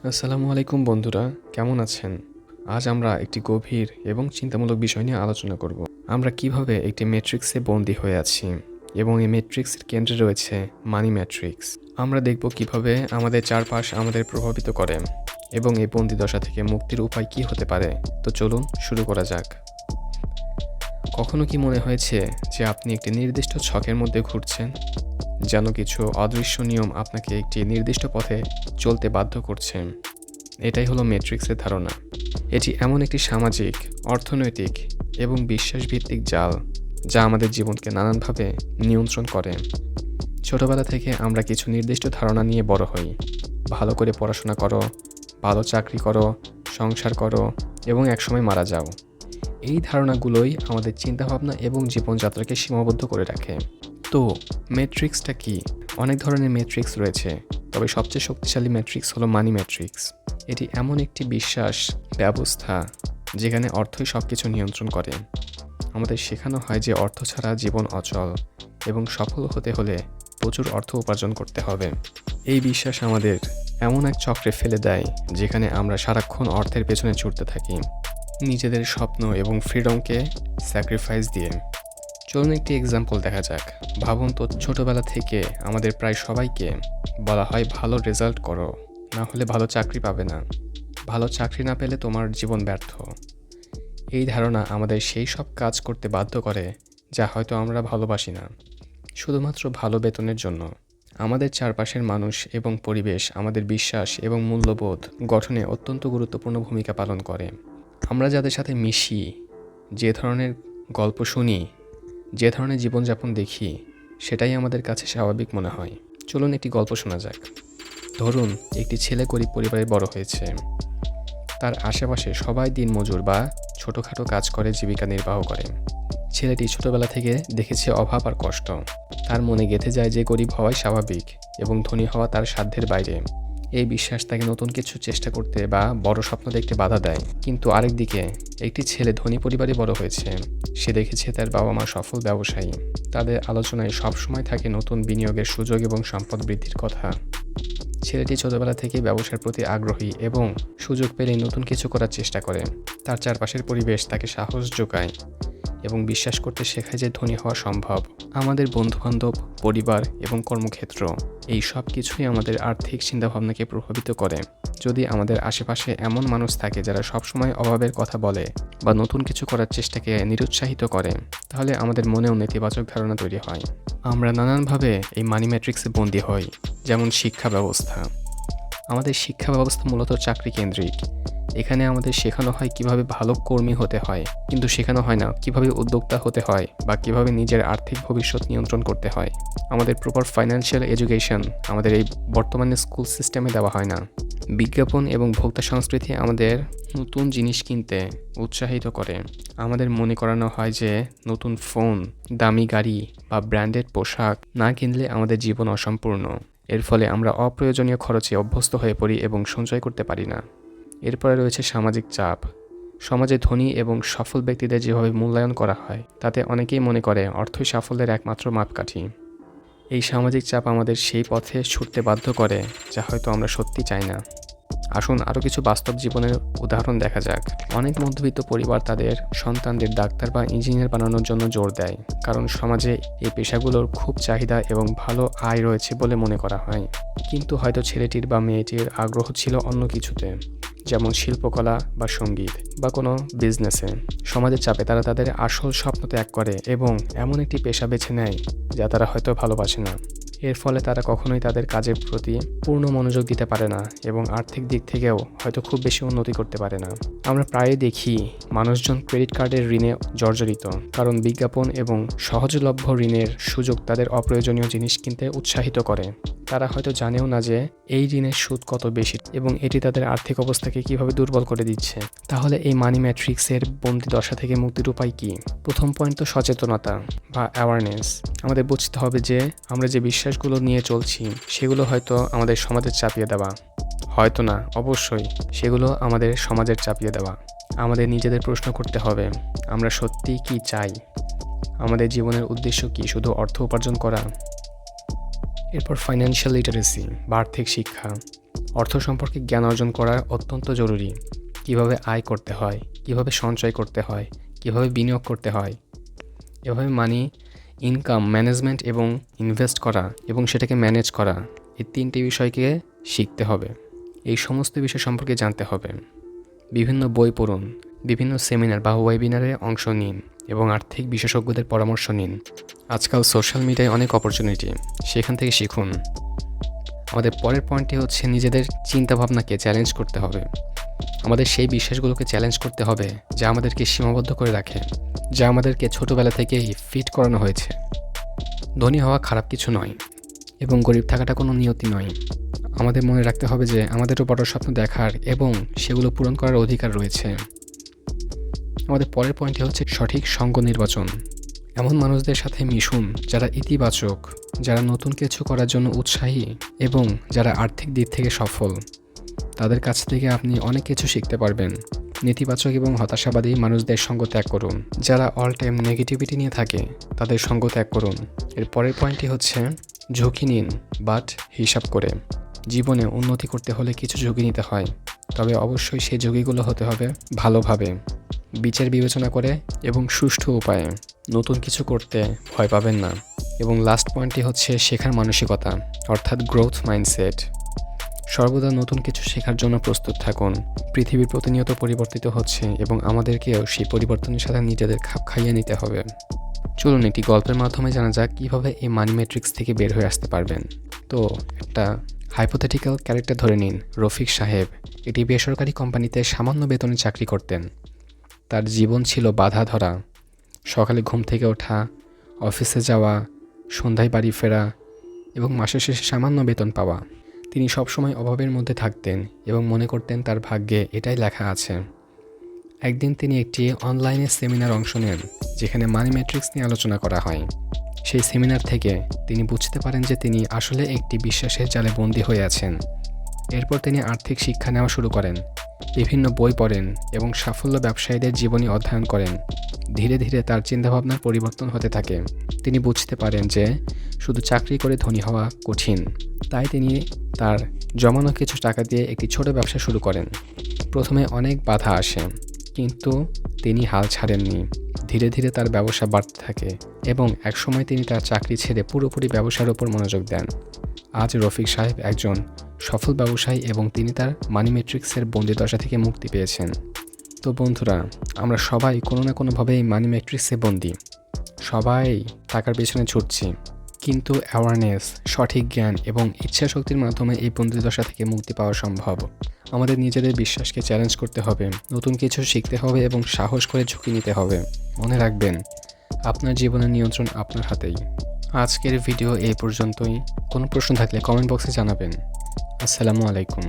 আসসালামু আলাইকুম বন্ধুরা, কেমন আছেন? আজ আমরা একটি গভীর এবং চিন্তামূলক বিষয় নিয়ে আলোচনা করব। আমরা কিভাবে একটি ম্যাট্রিক্সে বন্দী হয়ে আছি এবং এই ম্যাট্রিক্সের কেন্দ্রে রয়েছে মানি ম্যাট্রিক্স। আমরা দেখব কিভাবে আমাদের চারপাশ আমাদের প্রভাবিত করে এবং এই বন্দিদশা থেকে মুক্তির উপায় কী হতে পারে। তো চলুন শুরু করা যাক। কখনো কি মনে হয়েছে যে আপনি একটি নির্দিষ্ট ছকের মধ্যে ঘুরছেন, যেন কিছু অদৃশ্য নিয়ম আপনাকে একটি নির্দিষ্ট পথে চলতে বাধ্য করছে? এটাই হলো ম্যাট্রিক্সের ধারণা। এটি এমন একটি সামাজিক, অর্থনৈতিক এবং বিশ্বাসভিত্তিক জাল যা আমাদের জীবনকে নানানভাবে নিয়ন্ত্রণ করে। ছোটবেলা থেকে আমরা কিছু নির্দিষ্ট ধারণা নিয়ে বড় হই। ভালো করে পড়াশোনা করো, ভালো চাকরি করো, সংসার করো এবং একসময় মারা যাও। এই ধারণাগুলোই আমাদের চিন্তাভাবনা এবং জীবনযাত্রাকে সীমাবদ্ধ করে রাখে। তো ম্যাট্রিক্সটা কি? অনেক ধরনের ম্যাট্রিক্স রয়েছে, তবে সবচেয়ে শক্তিশালী ম্যাট্রিক্স হলো মানি ম্যাট্রিক্স। এটি এমন একটি বিশ্বাস ব্যবস্থা যেখানে অর্থই সব কিছু নিয়ন্ত্রণ করে। আমাদের শেখানো হয় যে অর্থ ছাড়া জীবন অচল এবং সফল হতে হলে প্রচুর অর্থ উপার্জন করতে হবে। এই বিশ্বাস আমাদের এমন এক চক্রে ফেলে দেয় যেখানে আমরা সারাক্ষণ অর্থের পেছনে ছুটতে থাকি, নিজেদের স্বপ্ন এবং ফ্রিডমকে স্যাক্রিফাইস দিয়ে। চলুন একটি এক্সাম্পল দেখা যাক। ভাবুন তো, ছোটবেলা থেকে আমাদের প্রায় সবাইকে বলা হয় ভালো রেজাল্ট করো, না হলে ভালো চাকরি পাবে না, ভালো চাকরি না পেলে তোমার জীবন ব্যর্থ। এই ধারণা আমাদের সেই সব কাজ করতে বাধ্য করে যা হয়তো আমরা ভালোবাসি না, শুধুমাত্র ভালো বেতনের জন্য। আমাদের চারপাশের মানুষ এবং পরিবেশ আমাদের বিশ্বাস এবং মূল্যবোধ গঠনে অত্যন্ত গুরুত্বপূর্ণ ভূমিকা পালন করে। আমরা যাদের সাথে মিশি, যে ধরনের গল্প শুনি, যে ধরনের জীবনযাপন দেখি, সেটাই আমাদের কাছে স্বাভাবিক মনে হয়। চলুন একটি গল্প শোনা যাক। ধরুন, একটি ছেলে গরিব পরিবারে বড় হয়েছে। তার আশেপাশে সবাই দিনমজুর বা ছোটোখাটো কাজ করে জীবিকা নির্বাহ করে। ছেলেটি ছোটবেলা থেকে দেখেছে অভাব আর কষ্ট। তার মনে গেঁথে যায় যে গরিব হওয়াই স্বাভাবিক এবং ধনী হওয়া তার সাধ্যের বাইরে। এই বিশ্বাস তাকে নতুন কিছু চেষ্টা করতে বা বড় স্বপ্ন দেখতে বাধা দেয়। কিন্তু আরেকদিকে একটি ছেলে ধনী পরিবারে বড় হয়েছে। সে দেখেছে তার বাবা মা সফল ব্যবসায়ী। তাদের আলোচনায় সবসময় থাকে নতুন বিনিয়োগের সুযোগ এবং সম্পদ বৃদ্ধির কথা। ছেলেটি ছোটবেলা থেকে ব্যবসার প্রতি আগ্রহী এবং সুযোগ পেলেই নতুন কিছু করার চেষ্টা করে। তার চারপাশের পরিবেশ তাকে সাহস যোগায় এবং বিশ্বাস করতে শেখায় যে ধনী হওয়া সম্ভব। আমাদের বন্ধুবান্ধব, পরিবার এবং কর্মক্ষেত্র, এই সব কিছুই আমাদের আর্থিক চিন্তাভাবনাকে প্রভাবিত করে। যদি আমাদের আশেপাশে এমন মানুষ থাকে যারা সবসময় অভাবের কথা বলে বা নতুন কিছু করার চেষ্টাকে নিরুৎসাহিত করে, তাহলে আমাদের মনেও নেতিবাচক ধারণা তৈরি হয়। আমরা নানানভাবে এই মানি ম্যাট্রিক্সে বন্দী হই। যেমন শিক্ষা ব্যবস্থা। আমাদের শিক্ষা ব্যবস্থা মূলত চাকরি কেন্দ্রিক। এখানে আমাদের শেখানো হয় কিভাবে ভালো কর্মী হতে হয়, কিন্তু শেখানো হয় না কিভাবে উদ্যোক্তা হতে হয় বা কিভাবে নিজের আর্থিক ভবিষ্যৎ নিয়ন্ত্রণ করতে হয়। আমাদের প্রপার ফাইন্যান্সিয়াল এডুকেশন আমাদের এই বর্তমানে স্কুল সিস্টেমে দেওয়া হয় না। বিজ্ঞাপন এবং ভোক্তা সংস্কৃতি আমাদের নতুন জিনিস কিনতে উৎসাহিত করে। আমাদের মনে করানো হয় যে নতুন ফোন, দামি গাড়ি বা ব্র্যান্ডেড পোশাক না কিনলে আমাদের জীবন অসম্পূর্ণ। এর ফলে আমরা অপ্রয়োজনীয় খরচে অভ্যস্ত হয়ে পড়ি এবং সঞ্চয় করতে পারি না। এরপরে রয়েছে সামাজিক চাপ। সমাজে ধনী এবং সফল ব্যক্তিদের যেভাবে মূল্যায়ন করা হয়, তাতে অনেকেই মনে করে অর্থই সাফল্যের একমাত্র মাপকাঠি। এই সামাজিক চাপ আমাদের সেই পথে ছুটতে বাধ্য করে যা হয়তো আমরা সত্যি চাই না। আসুন আরও কিছু বাস্তব জীবনের উদাহরণ দেখা যাক। অনেক মধ্যবিত্ত পরিবার তাদের সন্তানদের ডাক্তার বা ইঞ্জিনিয়ার বানানোর জন্য জোর দেয়, কারণ সমাজে এই পেশাগুলোর খুব চাহিদা এবং ভালো আয় রয়েছে বলে মনে করা হয়। কিন্তু হয়তো ছেলেটির বা মেয়েটির আগ্রহ ছিল অন্য কিছুতে, যেমন শিল্পকলা বা সঙ্গীত বা কোনো বিজনেসে। সমাজের চাপে তারা তাদের আসল স্বপ্ন ত্যাগ করে এবং এমন একটি পেশা বেছে নেয় যা তারা হয়তো ভালোবাসে না। এর ফলে তারা কখনোই তাদের কাজের প্রতি পূর্ণ মনোযোগ দিতে পারে না এবং আর্থিক দিক থেকেও হয়তো খুব বেশি উন্নতি করতে পারে না। আমরা প্রায়ই দেখি মানুষজন ক্রেডিট কার্ডের ঋণে জর্জরিত, কারণ বিজ্ঞাপন এবং সহজলভ্য ঋণের সুযোগ তাদের অপ্রয়োজনীয় জিনিস কিনতে উৎসাহিত করে। তারা হয়তো জানেও না যে এই ঋণের সুদ কত বেশি এবং এটি তাদের আর্থিক অবস্থাকে কিভাবে দুর্বল করে দিচ্ছে। তাহলে এই মানি ম্যাট্রিক্সের বন্দি দশা থেকে মুক্তির উপায় কি? প্রথম পয়েন্ট তো সচেতনতা বা অ্যাওয়ারনেস। আমাদের বুঝতে হবে যে আমরা যে বিশ্বাসগুলো নিয়ে চলছি সেগুলো হয়তো আমাদের সমাজের চাপিয়ে দেওয়া, হয়তো না, অবশ্যই সেগুলো আমাদের সমাজের চাপিয়ে দেওয়া। আমাদের নিজেদের প্রশ্ন করতে হবে, আমরা সত্যিই কি চাই? আমাদের জীবনের উদ্দেশ্য কি শুধু অর্থ উপার্জন করা? এরপর ফাইন্যান্সিয়াল লিটারেসি বা আর্থিক শিক্ষা। অর্থ সম্পর্কে জ্ঞান অর্জন করা অত্যন্ত জরুরি। কিভাবে আয় করতে হয়, কিভাবে সঞ্চয় করতে হয়, কিভাবে বিনিয়োগ করতে হয়, এভাবে মানি ইনকাম ম্যানেজমেন্ট এবং ইনভেস্ট করা এবং সেটাকে ম্যানেজ করা, এই তিনটি বিষয়কে শিখতে হবে। এই সমস্ত বিষয় সম্পর্কে জানতে হবে। বিভিন্ন বই পড়ুন, বিভিন্ন সেমিনার বা ওয়েবিনারে অংশ নিন এবং আর্থিক বিশেষজ্ঞদের পরামর্শ নিন। আজকাল সোশ্যাল মিডিয়ায় অনেক অপরচুনিটি, সেখান থেকে শিখুন। আমাদের পরের পয়েন্টটি হচ্ছে নিজেদের চিন্তাভাবনাকে চ্যালেঞ্জ করতে হবে। আমাদের সেই বিশ্বাসগুলোকে চ্যালেঞ্জ করতে হবে যা আমাদেরকে সীমাবদ্ধ করে রাখে, যা আমাদেরকে ছোটোবেলা থেকেই ফিট করানো হয়েছে। ধনী হওয়া খারাপ কিছু নয় এবং গরিব থাকাটা কোনো নিয়তি নয়। আমাদের মনে রাখতে হবে যে আমাদেরও বড় স্বপ্ন দেখার এবং সেগুলো পূরণ করার অধিকার রয়েছে। আমাদের পরের পয়েন্টটি হচ্ছে সঠিক সঙ্গ নির্বাচন। এমন মানুষদের সাথে মিশুন যারা ইতিবাচক, যারা নতুন কিছু করার জন্য উৎসাহী এবং যারা আর্থিক দিক থেকে সফল। তাদের কাছ থেকে আপনি অনেক কিছু শিখতে পারবেন। নেতিবাচক এবং হতাশাবাদী মানুষদের সঙ্গ ত্যাগ করুন। যারা অল টাইম নেগেটিভিটি নিয়ে থাকে তাদের সঙ্গ ত্যাগ করুন। এর পরের পয়েন্টটি হচ্ছে ঝুঁকি নিন, বাট হিসাব করে। জীবনে উন্নতি করতে হলে কিছু ঝুঁকি নিতে হয়, তবে অবশ্যই সেই ঝুঁকিগুলো হতে হবে ভালোভাবে, বিচার বিবেচনা করে এবং সুষ্ঠু উপায়ে। নতুন কিছু করতে ভয় পাবেন না। এবং লাস্ট পয়েন্টটি হচ্ছে শেখার মানসিকতা, অর্থাৎ গ্রোথ মাইন্ডসেট। সর্বদা নতুন কিছু শেখার জন্য প্রস্তুত থাকুন। পৃথিবী প্রতিনিয়ত পরিবর্তিত হচ্ছে এবং আমাদেরকেও সেই পরিবর্তনের সাথে নিজেদের খাপ খাইয়ে নিতে হবে। চলুন একটি গল্পের মাধ্যমে জানা যাক কীভাবে এই মানি ম্যাট্রিক্স থেকে বের হয়ে আসতে পারবেন। তো একটা হাইপোথেটিক্যাল ক্যারেক্টার ধরে নিন, রফিক সাহেব একটি বেসরকারি কোম্পানিতে সামান্য বেতনে চাকরি করতেন। তার জীবন ছিল বাধা ধরা। সকালে ঘুম থেকে ওঠা, অফিসে যাওয়া, সন্ধ্যায় বাড়ি ফেরা এবং মাসের শেষে সামান্য বেতন পাওয়া। তিনি সবসময় অভাবের মধ্যে থাকতেন এবং মনে করতেন তার ভাগ্যে এটাই লেখা আছে। একদিন তিনি একটি অনলাইনে সেমিনার অংশ নেন যেখানে মানি ম্যাট্রিক্স নিয়ে আলোচনা করা হয়। সেই সেমিনার থেকে তিনি বুঝতে পারেন যে তিনি আসলে একটি বিশ্বাসের জালে বন্দী হয়ে আছেন। এরপর তিনি আর্থিক শিক্ষা নেওয়া শুরু করেন, বিভিন্ন বই পড়েন এবং সাফল্য ব্যবসায়ীদের জীবনী অধ্যয়ন করেন। ধীরে ধীরে তার চিন্তাভাবনার পরিবর্তন হতে থাকে। তিনি বুঝতে পারেন যে শুধু চাকরি করে ধনী হওয়া কঠিন। তাই তিনি তার জমানো কিছু টাকা দিয়ে একটি ছোট ব্যবসা শুরু করেন। প্রথমে অনেক বাধা আসে, কিন্তু তিনি হাল ছাড়েননি। ধীরে ধীরে তার ব্যবসা বাড়তে থাকে এবং একসময় তিনি তার চাকরি ছেড়ে পুরোপুরি ব্যবসার উপর মনোযোগ দেন। আজ রফিক সাহেব একজন সফল ব্যবসায়ী এবং তিনি তার মানি ম্যাট্রিক্সের বন্দিদশা থেকে মুক্তি পেয়েছেন। তো বন্ধুরা, আমরা সবাই কোনো না কোনোভাবে এই মানি ম্যাট্রিক্সে বন্দী। সবাই টাকার পেছনে ছুটছি, কিন্তু অ্যাওয়ারনেস, সঠিক জ্ঞান এবং ইচ্ছাশক্তির মাধ্যমে এই বন্দিদশা থেকে মুক্তি পাওয়া সম্ভব। আমাদের নিজেদের বিশ্বাসকে চ্যালেঞ্জ করতে হবে, নতুন কিছু শিখতে হবে এবং সাহস করে ঝুঁকি নিতে হবে। মনে রাখবেন, আপনার জীবনের নিয়ন্ত্রণ আপনার হাতেই। আজকের ভিডিও এই পর্যন্তই। কোনো প্রশ্ন থাকলে কমেন্ট বক্সে জানাবেন। আসসালামু আলাইকুম।